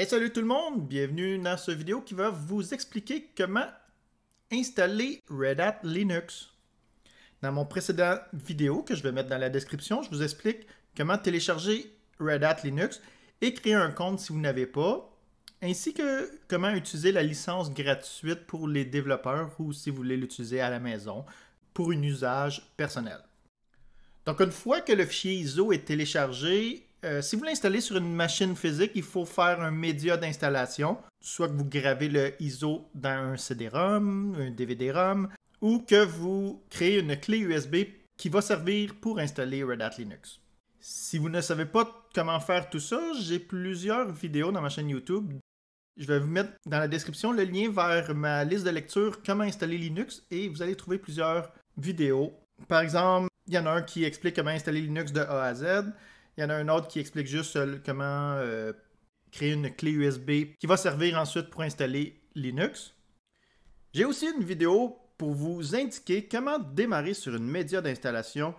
Hey, salut tout le monde! Bienvenue dans cette vidéo qui va vous expliquer comment installer Red Hat Linux. Dans mon précédent vidéo que je vais mettre dans la description, je vous explique comment télécharger Red Hat Linux et créer un compte si vous n'avez pas, ainsi que comment utiliser la licence gratuite pour les développeurs ou si vous voulez l'utiliser à la maison pour un usage personnel. Donc une fois que le fichier ISO est téléchargé, si vous l'installez sur une machine physique, il faut faire un média d'installation, soit que vous gravez le ISO dans un CD-ROM, un DVD-ROM, ou que vous créez une clé USB qui va servir pour installer Red Hat Linux. Si vous ne savez pas comment faire tout ça, j'ai plusieurs vidéos dans ma chaîne YouTube. Je vais vous mettre dans la description le lien vers ma liste de lecture Comment installer Linux et vous allez trouver plusieurs vidéos. Par exemple, il y en a un qui explique comment installer Linux de A à Z. Il y en a un autre qui explique juste comment créer une clé USB qui va servir ensuite pour installer Linux. J'ai aussi une vidéo pour vous indiquer comment démarrer sur une média d'installation.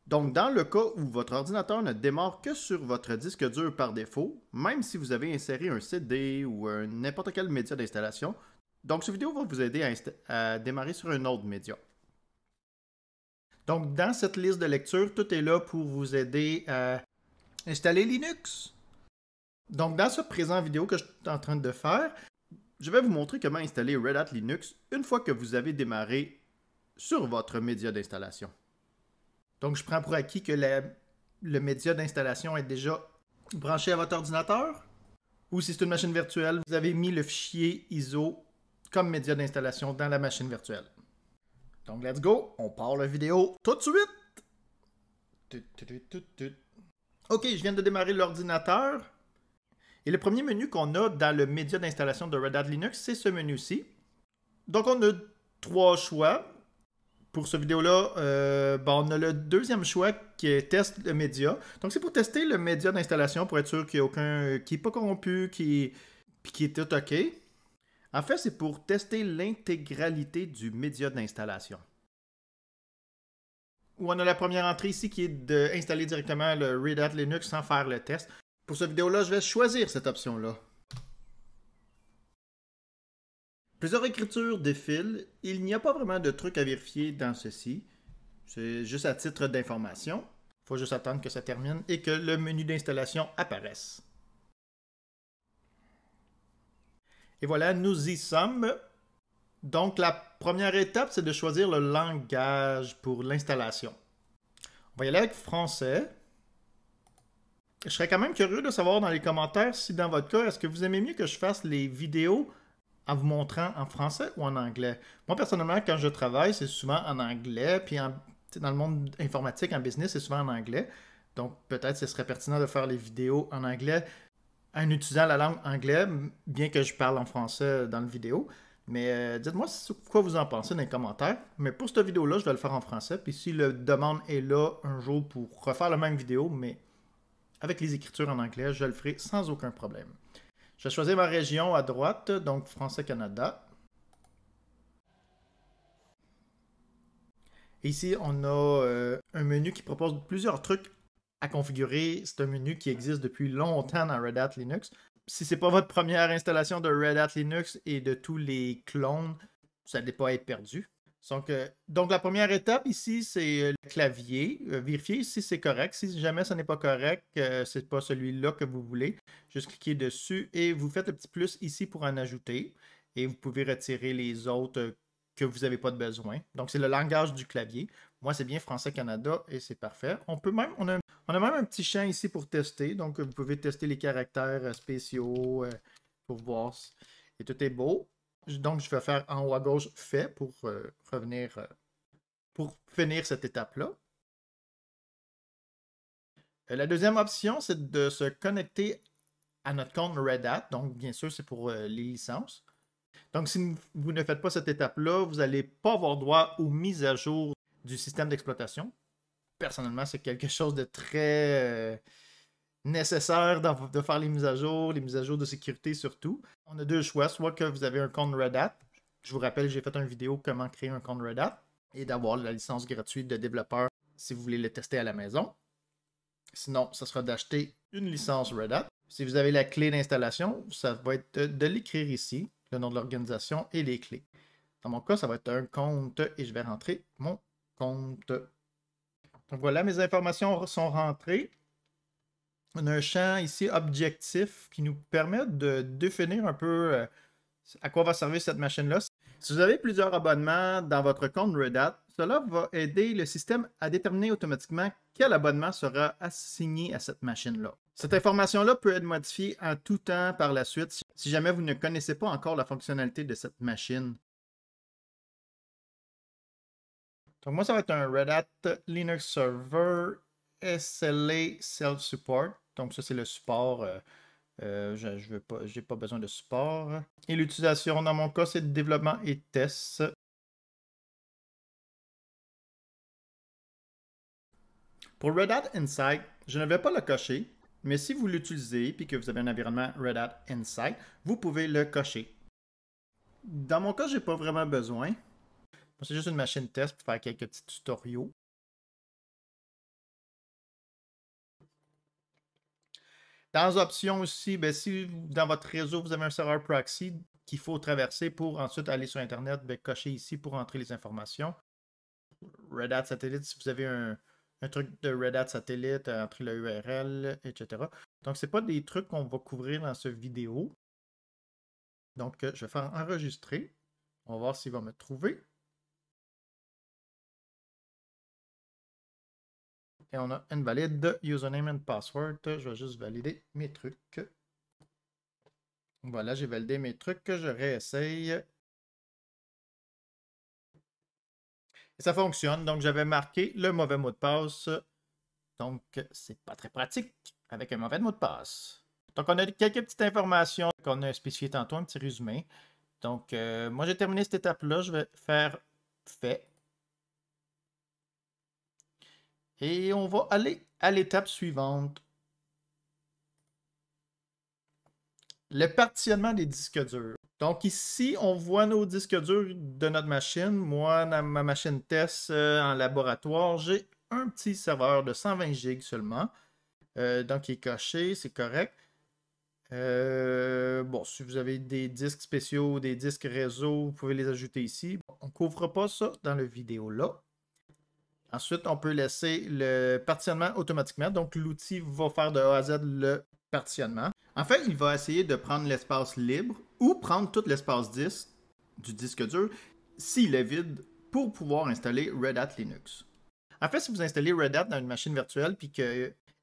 Donc, dans le cas où votre ordinateur ne démarre que sur votre disque dur par défaut, même si vous avez inséré un CD ou n'importe quel média d'installation, donc cette vidéo va vous aider à démarrer sur un autre média. Donc, dans cette liste de lecture, tout est là pour vous aider à installer Linux. Donc, dans ce présent vidéo que je suis en train de faire, je vais vous montrer comment installer Red Hat Linux une fois que vous avez démarré sur votre média d'installation. Donc, je prends pour acquis que le média d'installation est déjà branché à votre ordinateur. Ou si c'est une machine virtuelle, vous avez mis le fichier ISO comme média d'installation dans la machine virtuelle. Donc, let's go! On part la vidéo tout de suite! Ok, je viens de démarrer l'ordinateur. Et le premier menu qu'on a dans le média d'installation de Red Hat Linux, c'est ce menu-ci. Donc, on a trois choix. Pour cette vidéo-là, on a le deuxième choix qui est teste le média. Donc, c'est pour tester le média d'installation pour être sûr qu'il n'y a aucun qui n'est pas corrompu, qui est tout OK. En fait, c'est pour tester l'intégralité du média d'installation. Où on a la première entrée ici qui est d'installer directement le Red Hat Linux sans faire le test. Pour cette vidéo-là, je vais choisir cette option-là. Plusieurs écritures défilent. Il n'y a pas vraiment de trucs à vérifier dans ceci. C'est juste à titre d'information. Il faut juste attendre que ça termine et que le menu d'installation apparaisse. Et voilà, nous y sommes. Donc, la première étape, c'est de choisir le langage pour l'installation. On va y aller avec français. Je serais quand même curieux de savoir dans les commentaires si dans votre cas, est-ce que vous aimez mieux que je fasse les vidéos en vous montrant en français ou en anglais? Moi, personnellement, quand je travaille, c'est souvent en anglais, puis dans le monde informatique, en business, c'est souvent en anglais. Donc, peut-être ce serait pertinent de faire les vidéos en anglais en utilisant la langue anglaise, bien que je parle en français dans la vidéo. Mais dites-moi quoi vous en pensez dans les commentaires. Mais pour cette vidéo-là, je vais le faire en français. Puis si la demande est là un jour pour refaire la même vidéo, mais avec les écritures en anglais, je le ferai sans aucun problème. Je vais choisir ma région à droite, donc Français-Canada. Ici, on a un menu qui propose plusieurs trucs à configurer. C'est un menu qui existe depuis longtemps dans Red Hat Linux. Si ce n'est pas votre première installation de Red Hat Linux et de tous les clones, ça ne doit pas être perdu. Donc, la première étape ici, c'est le clavier. Vérifiez si c'est correct. Si jamais ce n'est pas correct, ce n'est pas celui-là que vous voulez, juste cliquez dessus et vous faites le petit plus ici pour en ajouter. Et vous pouvez retirer les autres que vous n'avez pas de besoin. Donc, c'est le langage du clavier. Moi, c'est bien Français-Canada et c'est parfait. On a même un petit champ ici pour tester. Donc, vous pouvez tester les caractères spéciaux pour voir. Et tout est beau. Donc, je vais faire en haut à gauche « Fait » pour pour finir cette étape-là. La deuxième option, c'est de se connecter à notre compte Red Hat. Donc, bien sûr, c'est pour les licences. Donc, si vous ne faites pas cette étape-là, vous n'allez pas avoir droit aux mises à jour du système d'exploitation. Personnellement, c'est quelque chose de très nécessaire de faire les mises à jour de sécurité surtout. On a deux choix, soit que vous avez un compte Red Hat. Je vous rappelle, j'ai fait une vidéo comment créer un compte Red Hat et d'avoir la licence gratuite de développeur si vous voulez le tester à la maison. Sinon, ce sera d'acheter une licence Red Hat. Si vous avez la clé d'installation, ça va être de l'écrire ici, le nom de l'organisation et les clés. Dans mon cas, ça va être un compte et je vais rentrer mon compte. Donc voilà, mes informations sont rentrées. On a un champ ici objectif qui nous permet de définir un peu à quoi va servir cette machine-là. Si vous avez plusieurs abonnements dans votre compte Red Hat, cela va aider le système à déterminer automatiquement quel abonnement sera assigné à cette machine-là. Cette information-là peut être modifiée en tout temps par la suite si jamais vous ne connaissez pas encore la fonctionnalité de cette machine. Donc moi, ça va être un Red Hat Linux Server SLA Self-Support. Donc ça, c'est le support. Je n'ai pas besoin de support. Et l'utilisation, dans mon cas, c'est le développement et test. Pour Red Hat Insight, je ne vais pas le cocher, mais si vous l'utilisez et que vous avez un environnement Red Hat Insight, vous pouvez le cocher. Dans mon cas, je n'ai pas vraiment besoin. C'est juste une machine test pour faire quelques petits tutoriaux. Dans options aussi, ben, si dans votre réseau, vous avez un serveur proxy qu'il faut traverser pour ensuite aller sur Internet, ben, cochez ici pour entrer les informations. Red Hat Satellite, si vous avez un truc de Red Hat Satellite, entrer le URL, etc. Donc, ce n'est pas des trucs qu'on va couvrir dans cette vidéo. Donc, je vais faire enregistrer. On va voir s'il va me trouver. Et on a invalide username and password. Je vais juste valider mes trucs. Voilà, j'ai validé mes trucs. Je réessaye. Et ça fonctionne. Donc, j'avais marqué le mauvais mot de passe. Donc, c'est pas très pratique avec un mauvais mot de passe. Donc, on a quelques petites informations qu'on a spécifiées tantôt, un petit résumé. Donc, moi, j'ai terminé cette étape-là. Je vais faire fait. Et on va aller à l'étape suivante. Le partitionnement des disques durs. Donc ici, on voit nos disques durs de notre machine. Moi, dans ma machine test en laboratoire, j'ai un petit serveur de 120 GB seulement. Donc, il est coché, c'est correct. Bon, si vous avez des disques spéciaux, des disques réseau, vous pouvez les ajouter ici. On ne couvre pas ça dans la vidéo là. Ensuite, on peut laisser le partitionnement automatiquement. Donc, l'outil va faire de A à Z le partitionnement. En fait, il va essayer de prendre l'espace libre ou prendre tout l'espace disque du disque dur s'il est vide pour pouvoir installer Red Hat Linux. En fait, si vous installez Red Hat dans une machine virtuelle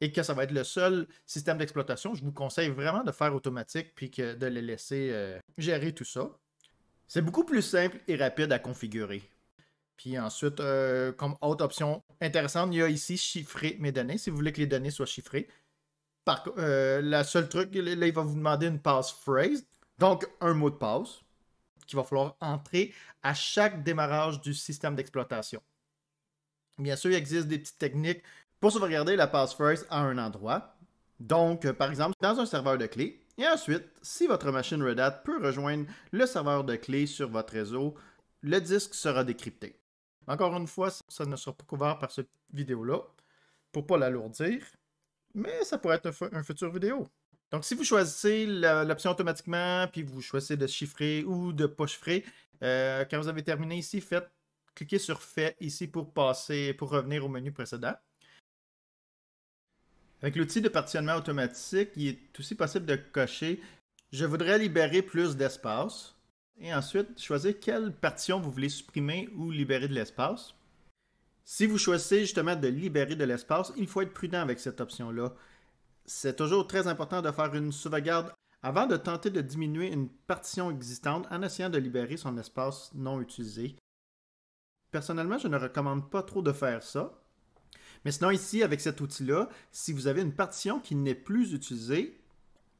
et que ça va être le seul système d'exploitation, je vous conseille vraiment de faire automatique puis de le laisser gérer tout ça. C'est beaucoup plus simple et rapide à configurer. Puis ensuite, comme autre option intéressante, il y a ici chiffrer mes données, si vous voulez que les données soient chiffrées. Le seul truc, là, il va vous demander une passphrase, donc un mot de passe qu'il va falloir entrer à chaque démarrage du système d'exploitation. Bien sûr, il existe des petites techniques pour sauvegarder la passphrase à un endroit. Donc, par exemple, dans un serveur de clés. Et ensuite, si votre machine Red Hat peut rejoindre le serveur de clés sur votre réseau, le disque sera décrypté. Encore une fois, ça ne sera pas couvert par cette vidéo-là pour ne pas l'alourdir, mais ça pourrait être un futur vidéo. Donc, si vous choisissez l'option automatiquement, puis vous choisissez de chiffrer ou de ne pas chiffrer, quand vous avez terminé ici, cliquez sur Fait ici pour revenir au menu précédent. Avec l'outil de partitionnement automatique, il est aussi possible de cocher « Je voudrais libérer plus d'espace ». Et ensuite, choisir quelle partition vous voulez supprimer ou libérer de l'espace. Si vous choisissez justement de libérer de l'espace, il faut être prudent avec cette option-là. C'est toujours très important de faire une sauvegarde avant de tenter de diminuer une partition existante en essayant de libérer son espace non utilisé. Personnellement, je ne recommande pas trop de faire ça. Mais sinon ici, avec cet outil-là, si vous avez une partition qui n'est plus utilisée,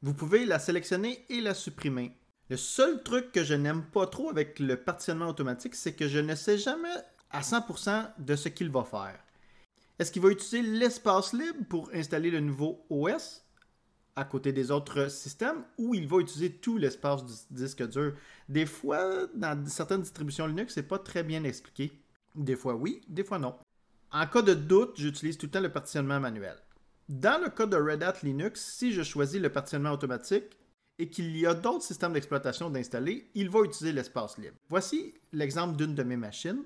vous pouvez la sélectionner et la supprimer. Le seul truc que je n'aime pas trop avec le partitionnement automatique, c'est que je ne sais jamais à 100% de ce qu'il va faire. Est-ce qu'il va utiliser l'espace libre pour installer le nouveau OS à côté des autres systèmes ou il va utiliser tout l'espace du disque dur? Des fois, dans certaines distributions Linux, c'est pas très bien expliqué. Des fois oui, des fois non. En cas de doute, j'utilise tout le temps le partitionnement manuel. Dans le cas de Red Hat Linux, si je choisis le partitionnement automatique et qu'il y a d'autres systèmes d'exploitation d'installer, il va utiliser l'espace libre. Voici l'exemple d'une de mes machines.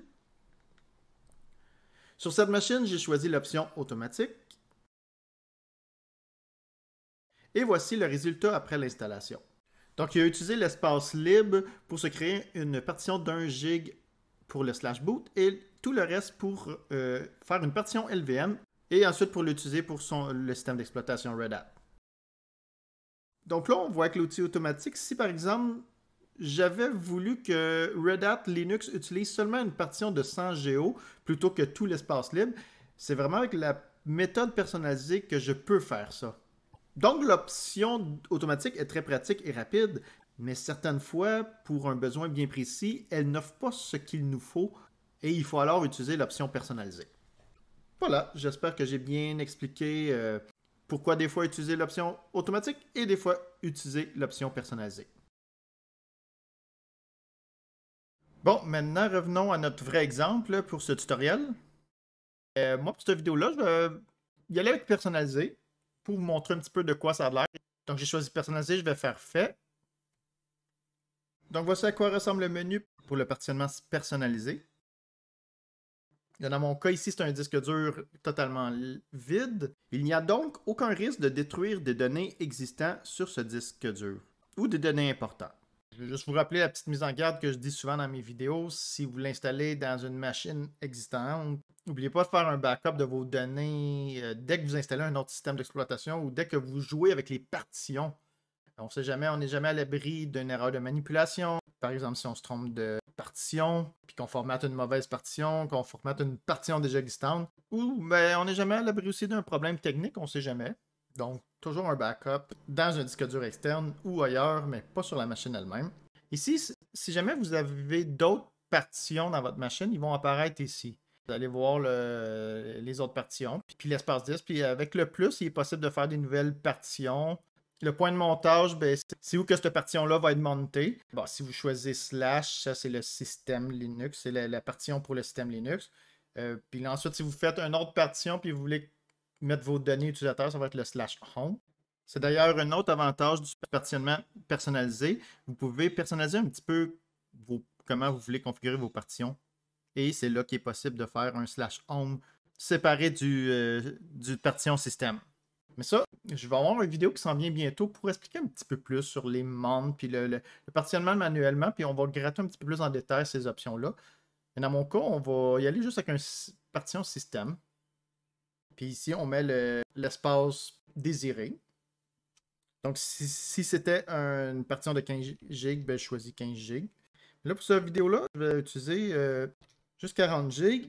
Sur cette machine, j'ai choisi l'option automatique. Et voici le résultat après l'installation. Donc, il a utilisé l'espace libre pour se créer une partition d'1 gig pour le /boot et tout le reste pour faire une partition LVM et ensuite pour l'utiliser pour le système d'exploitation Red Hat. Donc là, on voit que l'outil automatique, si par exemple, j'avais voulu que Red Hat Linux utilise seulement une partition de 100 Go plutôt que tout l'espace libre, c'est vraiment avec la méthode personnalisée que je peux faire ça. Donc, l'option automatique est très pratique et rapide, mais certaines fois, pour un besoin bien précis, elle n'offre pas ce qu'il nous faut et il faut alors utiliser l'option personnalisée. Voilà, j'espère que j'ai bien expliqué pourquoi des fois utiliser l'option automatique et des fois utiliser l'option personnalisée. Bon, maintenant revenons à notre vrai exemple pour ce tutoriel. Moi, pour cette vidéo-là, je vais y aller avec personnalisé pour vous montrer un petit peu de quoi ça a l'air. Donc, j'ai choisi personnalisé, je vais faire fait. Donc, voici à quoi ressemble le menu pour le partitionnement personnalisé. Dans mon cas ici, c'est un disque dur totalement vide. Il n'y a donc aucun risque de détruire des données existantes sur ce disque dur ou des données importantes. Je vais juste vous rappeler la petite mise en garde que je dis souvent dans mes vidéos. Si vous l'installez dans une machine existante, n'oubliez pas de faire un backup de vos données dès que vous installez un autre système d'exploitation ou dès que vous jouez avec les partitions. On sait jamais, on n'est jamais à l'abri d'une erreur de manipulation. Par exemple, si on se trompe de partition, puis qu'on formate une mauvaise partition, qu'on formate une partition déjà existante, ou on n'est jamais à l'abri aussi d'un problème technique, on ne sait jamais. Donc, toujours un backup dans un disque dur externe ou ailleurs, mais pas sur la machine elle-même. Ici, si jamais vous avez d'autres partitions dans votre machine, ils vont apparaître ici. Vous allez voir les autres partitions, puis l'espace disque, puis avec le plus, il est possible de faire des nouvelles partitions. Le point de montage, c'est où que cette partition-là va être montée. Bon, si vous choisissez slash, ça c'est le système Linux, c'est la partition pour le système Linux. Puis ensuite, si vous faites une autre partition puis vous voulez mettre vos données utilisateurs, ça va être le /home. C'est d'ailleurs un autre avantage du partitionnement personnalisé. Vous pouvez personnaliser un petit peu comment vous voulez configurer vos partitions. Et c'est là qu'il est possible de faire un /home séparé du partition système. Mais ça, je vais avoir une vidéo qui s'en vient bientôt pour expliquer un petit peu plus sur les mondes puis le partitionnement manuellement, puis on va gratter un petit peu plus en détail ces options-là. Mais dans mon cas, on va y aller juste avec un partition système. Puis ici, on met l'espace désiré. Donc, si c'était une partition de 15 GB, je choisis 15 GB. Là, pour cette vidéo-là, je vais utiliser juste 40 GB.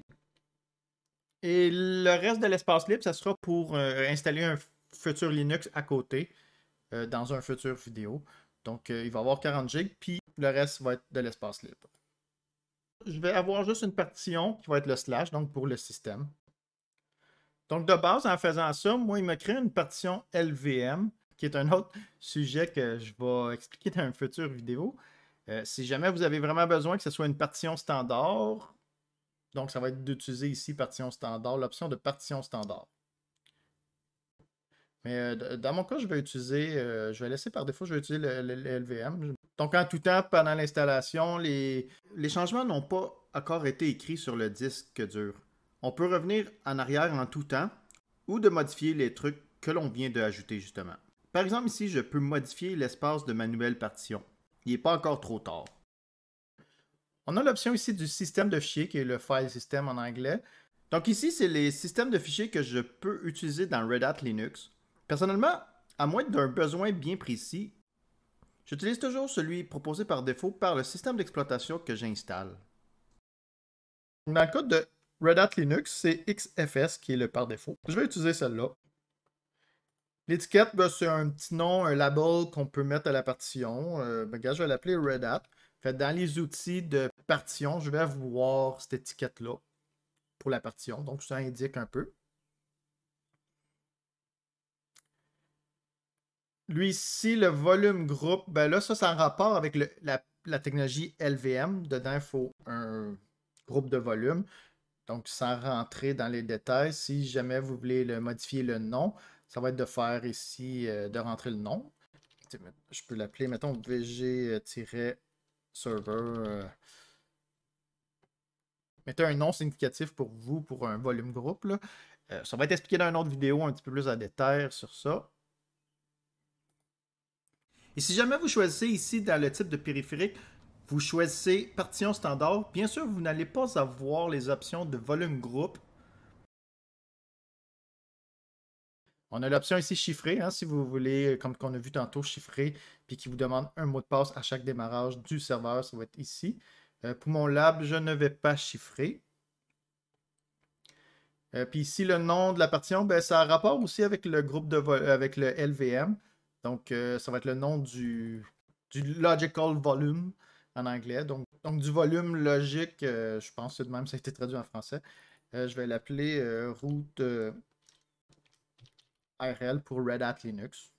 Et le reste de l'espace libre, ça sera pour installer un futur Linux à côté dans un futur vidéo. Donc, il va y avoir 40 GB, puis le reste va être de l'espace libre. Je vais avoir juste une partition qui va être le slash, donc pour le système. Donc, de base, en faisant ça, moi, il m'a créé une partition LVM, qui est un autre sujet que je vais expliquer dans une future vidéo. Si jamais vous avez vraiment besoin que ce soit une partition standard, donc ça va être d'utiliser ici partition standard, l'option de partition standard. Mais dans mon cas, je vais laisser par défaut, je vais utiliser le LVM. Donc, en tout temps, pendant l'installation, les changements n'ont pas encore été écrits sur le disque dur. On peut revenir en arrière en tout temps ou de modifier les trucs que l'on vient d'ajouter justement. Par exemple, ici, je peux modifier l'espace de ma nouvelle partition. Il n'est pas encore trop tard. On a l'option ici du système de fichiers, qui est le file system en anglais. Donc ici, c'est les systèmes de fichiers que je peux utiliser dans Red Hat Linux. Personnellement, à moins d'un besoin bien précis, j'utilise toujours celui proposé par défaut par le système d'exploitation que j'installe. Dans le cas de Red Hat Linux, c'est XFS qui est le par défaut. Je vais utiliser celle-là. L'étiquette, c'est un petit nom, un label qu'on peut mettre à la partition. Regarde, je vais l'appeler Red Hat. Fait, dans les outils de partition, je vais avoir cette étiquette-là pour la partition. Donc, ça indique un peu. Lui ici, le volume groupe, là, ça, c'est en rapport avec la technologie LVM. Dedans, il faut un groupe de volume. Donc, sans rentrer dans les détails, si jamais vous voulez modifier le nom, ça va être de faire ici, de rentrer le nom. Je peux l'appeler, mettons, VG-server. Mettez un nom significatif pour vous, pour un volume groupe, là. Ça va être expliqué dans une autre vidéo un petit peu plus en détail sur ça. Et si jamais vous choisissez ici dans le type de périphérique, vous choisissez partition standard, bien sûr, vous n'allez pas avoir les options de volume groupe. On a l'option ici chiffrée, hein, si vous voulez, comme on a vu tantôt, chiffré, puis qui vous demande un mot de passe à chaque démarrage du serveur, ça va être ici. Pour mon lab, je ne vais pas chiffrer. Puis ici, le nom de la partition, ben, ça a rapport aussi avec le groupe avec le LVM. Donc, ça va être le nom du logical volume en anglais. Donc du volume logique, je pense que c'est de même, ça a été traduit en français. Je vais l'appeler root RL pour Red Hat Linux.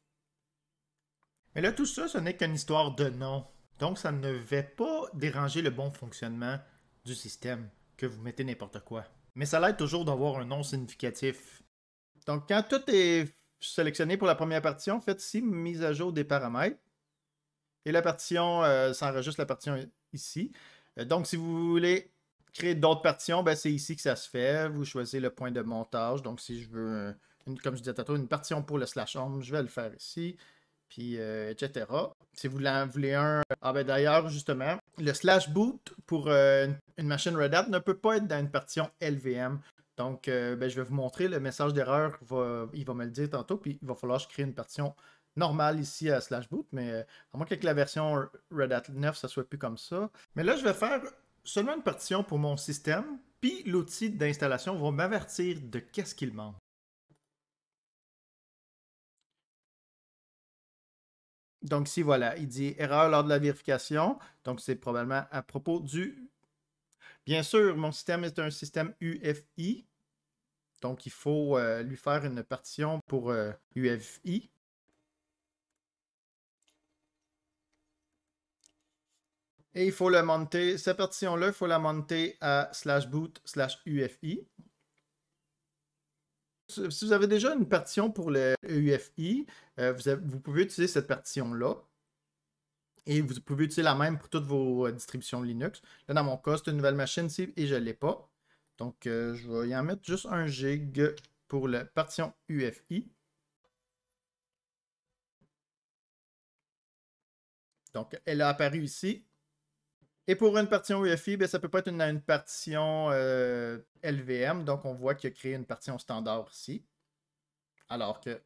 Mais là, tout ça, ce n'est qu'une histoire de nom. Donc, ça ne va pas déranger le bon fonctionnement du système que vous mettez n'importe quoi. Mais ça l'aide toujours d'avoir un nom significatif. Donc, quand tout est sélectionné pour la première partition, faites ici mise à jour des paramètres. Et la partition, ça enregistre la partition ici. Donc, si vous voulez créer d'autres partitions, ben, c'est ici que ça se fait. Vous choisissez le point de montage. Donc, si je veux, comme je disais tantôt, une partition pour le /home, je vais le faire ici. Puis, etc. Si vous en voulez un... Ah ben d'ailleurs, justement, le /boot pour une machine Red Hat ne peut pas être dans une partition LVM. Donc, ben, je vais vous montrer le message d'erreur. Il va me le dire tantôt. Puis, il va falloir que je crée une partition normale ici à /boot. Mais à moins qu'avec la version Red Hat 9, ça soit plus comme ça. Mais là, je vais faire seulement une partition pour mon système. Puis, l'outil d'installation va m'avertir de qu'est-ce qu'il manque. Donc ici, voilà, il dit erreur lors de la vérification. Donc c'est probablement à propos du... Bien sûr, mon système est un système UFI. Donc il faut lui faire une partition pour UFI. Et il faut le monter, cette partition-là, il faut la monter à /boot/UFI. Si vous avez déjà une partition pour le UFI, vous pouvez utiliser cette partition-là. Et vous pouvez utiliser la même pour toutes vos distributions Linux. Là, dans mon cas, c'est une nouvelle machine ici et je ne l'ai pas. Donc, je vais y en mettre juste 1 gig pour la partition UFI. Donc, elle a apparu ici. Et pour une partition UFI, ben, ça ne peut pas être une partition LVM. Donc, on voit qu'il a créé une partition standard ici. Alors que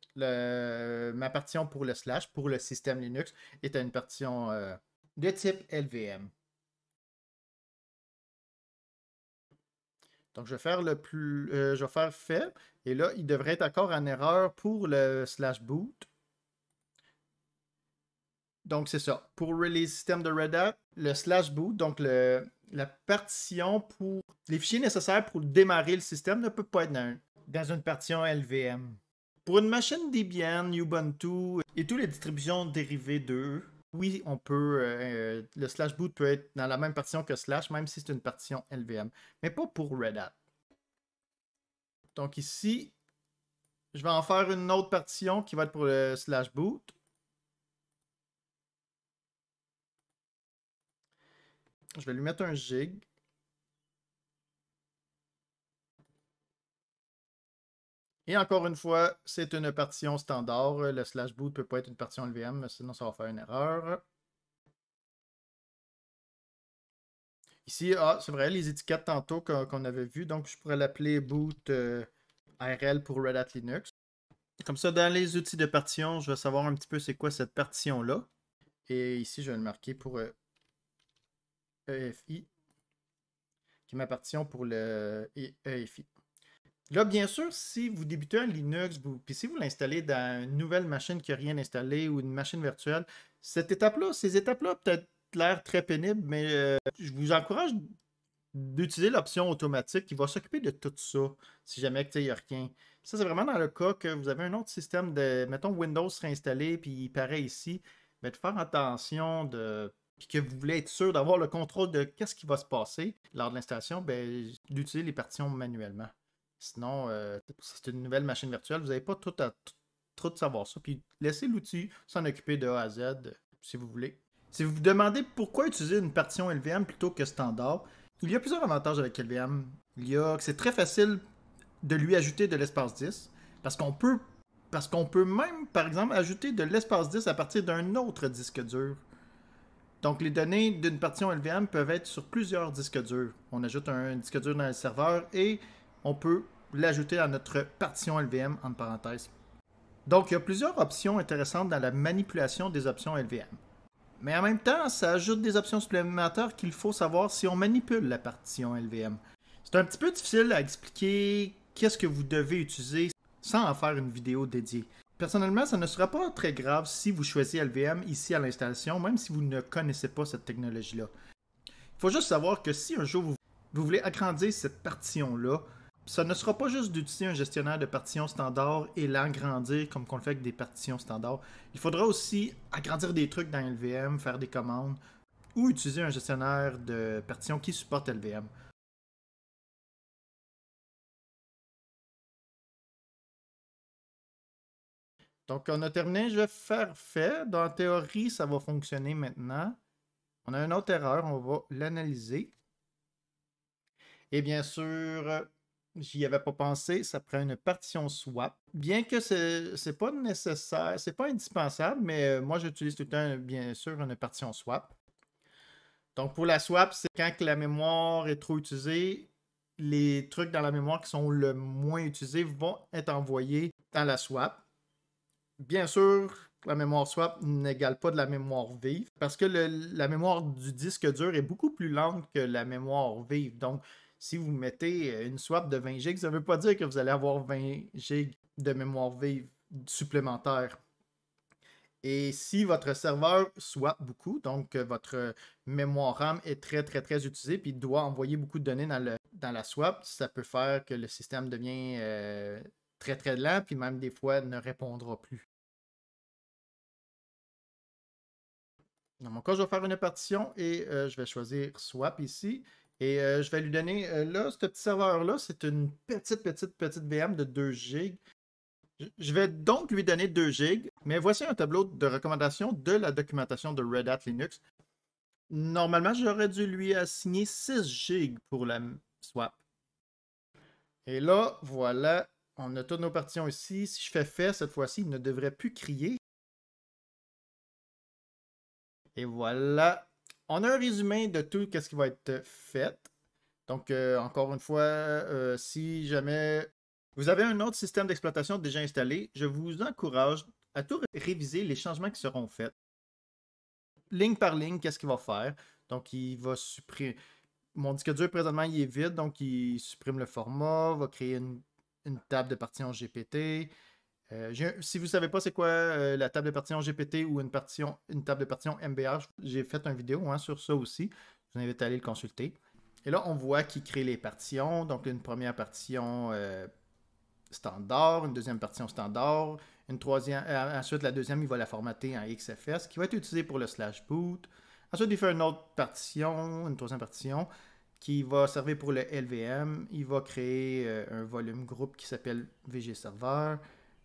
ma partition pour le / pour le système Linux, est une partition de type LVM. Donc, je vais faire je vais faire fait. Et là, il devrait être encore en erreur pour le /boot. Donc, c'est ça. Pour les systèmes de Red Hat, le /boot, donc la partition pour les fichiers nécessaires pour démarrer le système ne peut pas être dans une partition LVM. Pour une machine Debian, Ubuntu et toutes les distributions dérivées d'eux, oui, on peut. Le /boot peut être dans la même partition que /, même si c'est une partition LVM. Mais pas pour Red Hat. Donc ici, je vais en faire une autre partition qui va être pour le /boot. Je vais lui mettre 1 gig. Et encore une fois, c'est une partition standard. Le /boot ne peut pas être une partition LVM, sinon ça va faire une erreur. Ici, c'est vrai, les étiquettes tantôt qu'on avait vues. Donc, je pourrais l'appeler boot RL pour Red Hat Linux. Comme ça, dans les outils de partition, je vais savoir un petit peu c'est quoi cette partition-là. Et ici, je vais le marquer pour EFI, qui est ma partition pour le EFI. Là, bien sûr, si vous débutez un Linux, puis si vous l'installez dans une nouvelle machine qui n'a rien installé ou une machine virtuelle, ces étapes-là peut-être l'air très pénibles, mais je vous encourage d'utiliser l'option automatique qui va s'occuper de tout ça, si jamais il n'y a rien. Ça, c'est vraiment dans le cas que vous avez un autre système de, mettons, Windows serait installé, puis il paraît ici, mais de faire attention puis que vous voulez être sûr d'avoir le contrôle de qu'est-ce qui va se passer lors de l'installation, d'utiliser les partitions manuellement. Sinon, c'est une nouvelle machine virtuelle, vous n'avez pas tout à trop de savoir ça. Puis laissez l'outil s'en occuper de A à Z si vous voulez. Si vous vous demandez pourquoi utiliser une partition LVM plutôt que standard, il y a plusieurs avantages avec LVM. Il y a que c'est très facile de lui ajouter de l'espace 10 parce qu'on peut même, par exemple, ajouter de l'espace 10 à partir d'un autre disque dur. Donc, les données d'une partition LVM peuvent être sur plusieurs disques durs. On ajoute un disque dur dans le serveur et on peut l'ajouter à notre partition LVM, entre parenthèses. Donc, il y a plusieurs options intéressantes dans la manipulation des options LVM. Mais en même temps, ça ajoute des options supplémentaires qu'il faut savoir si on manipule la partition LVM. C'est un petit peu difficile à expliquer qu'est-ce que vous devez utiliser sans en faire une vidéo dédiée. Personnellement, ça ne sera pas très grave si vous choisissez LVM ici à l'installation, même si vous ne connaissez pas cette technologie-là. Il faut juste savoir que si un jour vous voulez agrandir cette partition-là, ça ne sera pas juste d'utiliser un gestionnaire de partitions standard et l'agrandir comme on le fait avec des partitions standards. Il faudra aussi agrandir des trucs dans LVM, faire des commandes, ou utiliser un gestionnaire de partitions qui supporte LVM. Donc, on a terminé. Je vais faire fait. Dans la théorie, ça va fonctionner maintenant. On a une autre erreur. On va l'analyser. Et bien sûr, j'y avais pas pensé. Ça prend une partition swap. Bien que c'est pas nécessaire, c'est pas indispensable, mais moi, j'utilise tout le temps, bien sûr, une partition swap. Donc, pour la swap, c'est quand la mémoire est trop utilisée, les trucs dans la mémoire qui sont le moins utilisés vont être envoyés dans la swap. Bien sûr, la mémoire swap n'égale pas de la mémoire vive parce que la mémoire du disque dur est beaucoup plus lente que la mémoire vive. Donc, si vous mettez une swap de 20 GB, ça ne veut pas dire que vous allez avoir 20 GB de mémoire vive supplémentaire. Et si votre serveur swap beaucoup, donc votre mémoire RAM est très utilisée puis doit envoyer beaucoup de données dans la swap, ça peut faire que le système devient très lent puis même des fois ne répondra plus. Dans mon cas, je vais faire une partition et je vais choisir swap ici. Et je vais lui donner, là, ce petit serveur-là, c'est une petite VM de 2 GB. Je vais donc lui donner 2 GB, mais voici un tableau de recommandation de la documentation de Red Hat Linux. Normalement, j'aurais dû lui assigner 6 GB pour la swap. Et là, voilà, on a toutes nos partitions ici. Si je fais fait, cette fois-ci, il ne devrait plus crier. Et voilà, on a un résumé de tout ce qui va être fait. Donc, encore une fois, si jamais vous avez un autre système d'exploitation déjà installé, je vous encourage à tout réviser les changements qui seront faits. Ligne par ligne, qu'est-ce qu'il va faire? Donc, il va supprimer... Mon disque dur, présentement, il est vide, donc il supprime le format, va créer une table de partition GPT. Si vous ne savez pas c'est quoi la table de partition GPT ou une table de partition MBR, j'ai fait une vidéo sur ça aussi. Je vous invite à aller le consulter. Et là, on voit qu'il crée les partitions. Donc, une première partition standard, une deuxième partition standard, une troisième. Ensuite, la deuxième, il va la formater en XFS, qui va être utilisée pour le /boot. Ensuite, il fait une autre partition, une troisième partition, qui va servir pour le LVM. Il va créer un volume groupe qui s'appelle VG Server.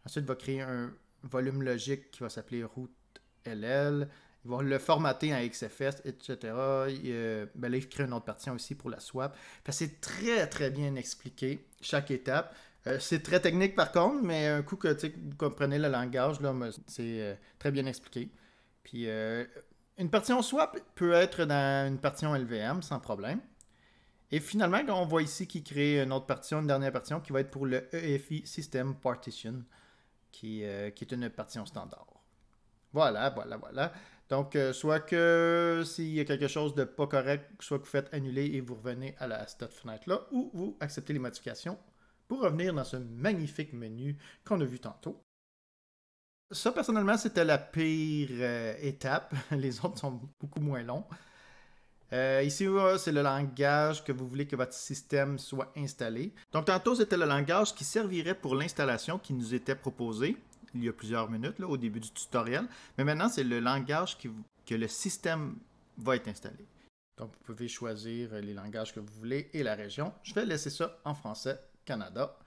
Ensuite, il va créer un volume logique qui va s'appeler root LL. Il va le formater en XFS, etc. Là, il crée une autre partition aussi pour la swap. C'est très bien expliqué, chaque étape. C'est très technique par contre, mais un coup que vous comprenez le langage, c'est très bien expliqué. Puis, une partition swap peut être dans une partition LVM sans problème. Et finalement, on voit ici qu'il crée une autre partition, une dernière partition qui va être pour le EFI System Partition, qui est une partition standard. Voilà. Donc, soit que s'il y a quelque chose de pas correct, soit que vous faites annuler et vous revenez à cette fenêtre-là, ou vous acceptez les modifications pour revenir dans ce magnifique menu qu'on a vu tantôt. Ça, personnellement, c'était la pire étape. Les autres sont beaucoup moins longs. Ici, c'est le langage que vous voulez que votre système soit installé. Donc, tantôt, c'était le langage qui servirait pour l'installation qui nous était proposé il y a plusieurs minutes, là, au début du tutoriel. Mais maintenant, c'est le langage que le système va être installé. Donc, vous pouvez choisir les langages que vous voulez et la région. Je vais laisser ça en français, Canada.